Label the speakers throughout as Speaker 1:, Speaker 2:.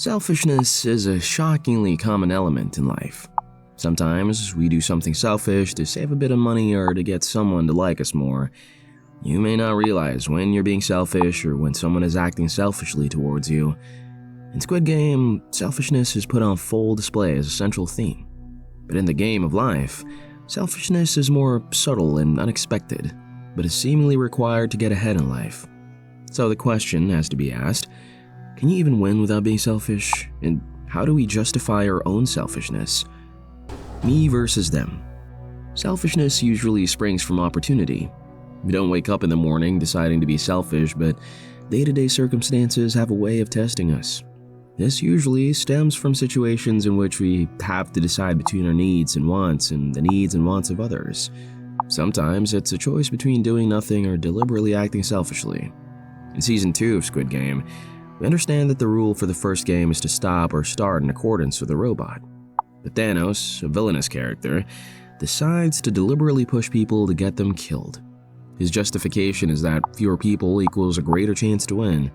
Speaker 1: Selfishness is a shockingly common element in life. Sometimes we do something selfish to save a bit of money or to get someone to like us more. You may not realize when you're being selfish or when someone is acting selfishly towards you. In Squid Game, selfishness is put on full display as a central theme. But in the game of life, selfishness is more subtle and unexpected, but is seemingly required to get ahead in life. So the question has to be asked, can you even win without being selfish? And how do we justify our own selfishness? Me versus them. Selfishness usually springs from opportunity. We don't wake up in the morning deciding to be selfish, but day-to-day circumstances have a way of testing us. This usually stems from situations in which we have to decide between our needs and wants and the needs and wants of others. Sometimes it's a choice between doing nothing or deliberately acting selfishly. In Season 2 of Squid Game, we understand that the rule for the first game is to stop or start in accordance with the robot. But Thanos, a villainous character, decides to deliberately push people to get them killed. His justification is that fewer people equals a greater chance to win.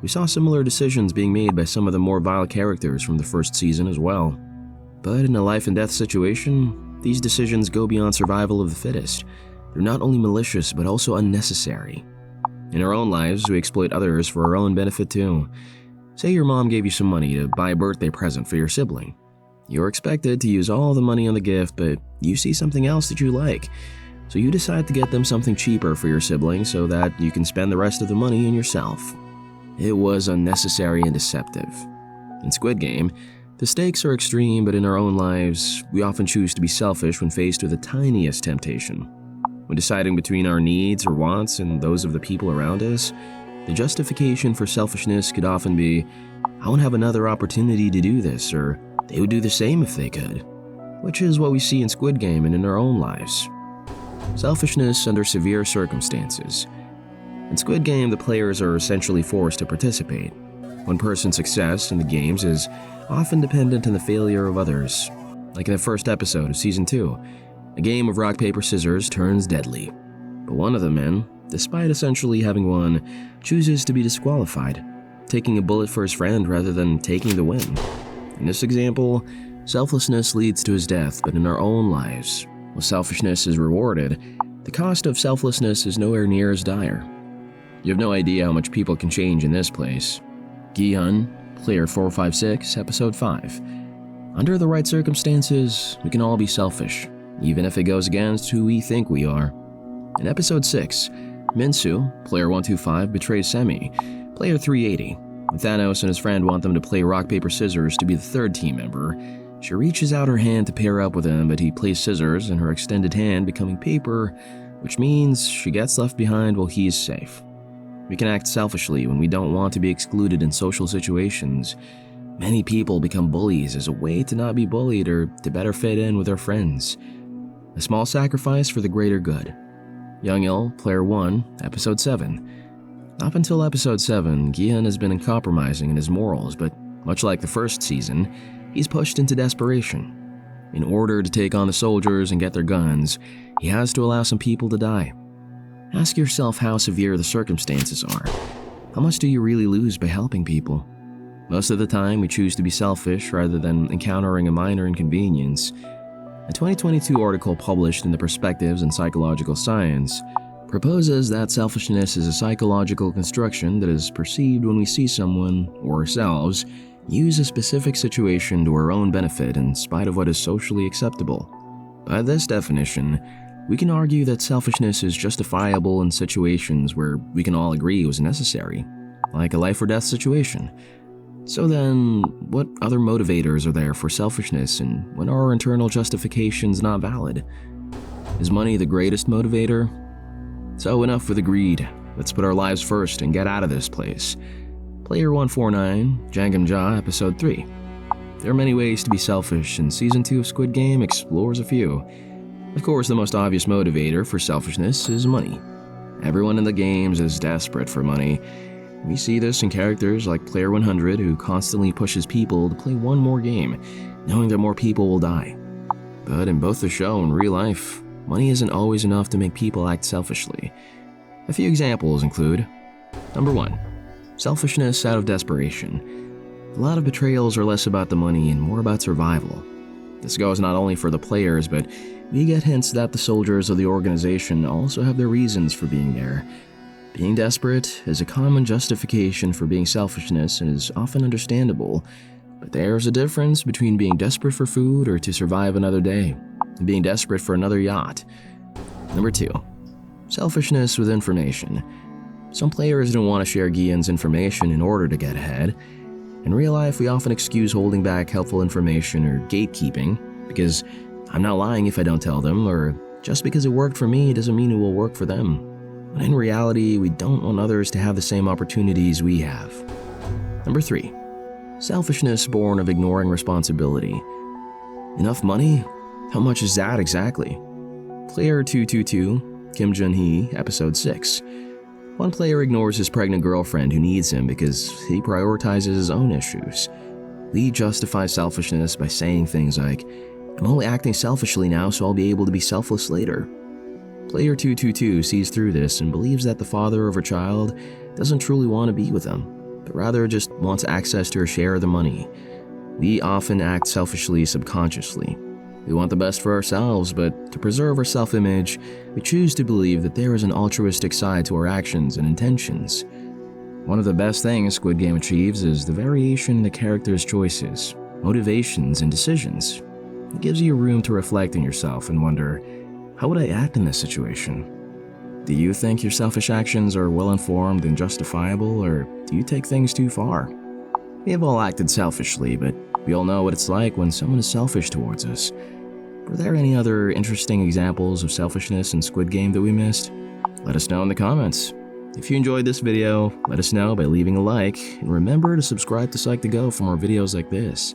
Speaker 1: We saw similar decisions being made by some of the more vile characters from the first season as well. But in a life and death situation, these decisions go beyond survival of the fittest. They're not only malicious but also unnecessary. In our own lives, we exploit others for our own benefit too. Say your mom gave you some money to buy a birthday present for your sibling. You're expected to use all the money on the gift, but you see something else that you like. So you decide to get them something cheaper for your sibling so that you can spend the rest of the money on yourself. It was unnecessary and deceptive. In Squid Game, the stakes are extreme, but in our own lives, we often choose to be selfish when faced with the tiniest temptation. When deciding between our needs or wants and those of the people around us, the justification for selfishness could often be, I won't have another opportunity to do this, or they would do the same if they could, which is what we see in Squid Game and in our own lives. Selfishness under severe circumstances. In Squid Game, the players are essentially forced to participate. One person's success in the games is often dependent on the failure of others. Like in the first episode of Season 2, a game of rock, paper, scissors turns deadly. But one of the men, despite essentially having won, chooses to be disqualified, taking a bullet for his friend rather than taking the win. In this example, selflessness leads to his death, but in our own lives, while selfishness is rewarded, the cost of selflessness is nowhere near as dire. You have no idea how much people can change in this place. Gi-hun, Player 456, Episode 5. Under the right circumstances, we can all be selfish, even if it goes against who we think we are. In Episode 6, Minsu, Player 125, betrays Semi, Player 380. When Thanos and his friend want them to play rock, paper, scissors to be the third team member, she reaches out her hand to pair up with him, but he plays scissors in her extended hand, becoming paper, which means she gets left behind while he is safe. We can act selfishly when we don't want to be excluded in social situations. Many people become bullies as a way to not be bullied or to better fit in with their friends. A small sacrifice for the greater good. Young-Il, Player 1, Episode 7. Up until Episode 7, Gi-hun has been uncompromising in his morals, but much like the first season, he's pushed into desperation. In order to take on the soldiers and get their guns, he has to allow some people to die. Ask yourself how severe the circumstances are. How much do you really lose by helping people? Most of the time, we choose to be selfish rather than encountering a minor inconvenience. A 2022 article published in the Perspectives in Psychological Science proposes that selfishness is a psychological construction that is perceived when we see someone, or ourselves, use a specific situation to our own benefit in spite of what is socially acceptable. By this definition, we can argue that selfishness is justifiable in situations where we can all agree was necessary, like a life or death situation. So then, what other motivators are there for selfishness, and when are our internal justifications not valid? Is money the greatest motivator? So enough with the greed. Let's put our lives first and get out of this place. Player 149, Jangam Ja, Episode 3. There are many ways to be selfish, and Season 2 of Squid Game explores a few. Of course, the most obvious motivator for selfishness is money. Everyone in the games is desperate for money. We see this in characters like Player 100, who constantly pushes people to play one more game, knowing that more people will die. But in both the show and real life, money isn't always enough to make people act selfishly. A few examples include: Number 1. Selfishness out of desperation. A lot of betrayals are less about the money and more about survival. This goes not only for the players, but we get hints that the soldiers of the organization also have their reasons for being there. Being desperate is a common justification for being selfishness and is often understandable, but there's a difference between being desperate for food or to survive another day, and being desperate for another yacht. Number 2. Selfishness with information. Some players don't want to share Guillen's information in order to get ahead. In real life, we often excuse holding back helpful information or gatekeeping because I'm not lying if I don't tell them, or just because it worked for me doesn't mean it will work for them. But in reality, we don't want others to have the same opportunities we have. Number 3. Selfishness born of ignoring responsibility. Enough money? How much is that exactly? Player 222, Kim Jun-hee, Episode 6. One player ignores his pregnant girlfriend who needs him because he prioritizes his own issues. Lee justifies selfishness by saying things like, "I'm only acting selfishly now so I'll be able to be selfless later." Player 222 sees through this and believes that the father of her child doesn't truly want to be with them, but rather just wants access to her share of the money. We often act selfishly subconsciously. We want the best for ourselves, but to preserve our self-image, we choose to believe that there is an altruistic side to our actions and intentions. One of the best things Squid Game achieves is the variation in the characters' choices, motivations, and decisions. It gives you room to reflect on yourself and wonder, how would I act in this situation? Do you think your selfish actions are well-informed and justifiable, or do you take things too far? We have all acted selfishly, but we all know what it's like when someone is selfish towards us. Were there any other interesting examples of selfishness in Squid Game that we missed? Let us know in the comments. If you enjoyed this video, let us know by leaving a like, and remember to subscribe to Psych2Go for more videos like this.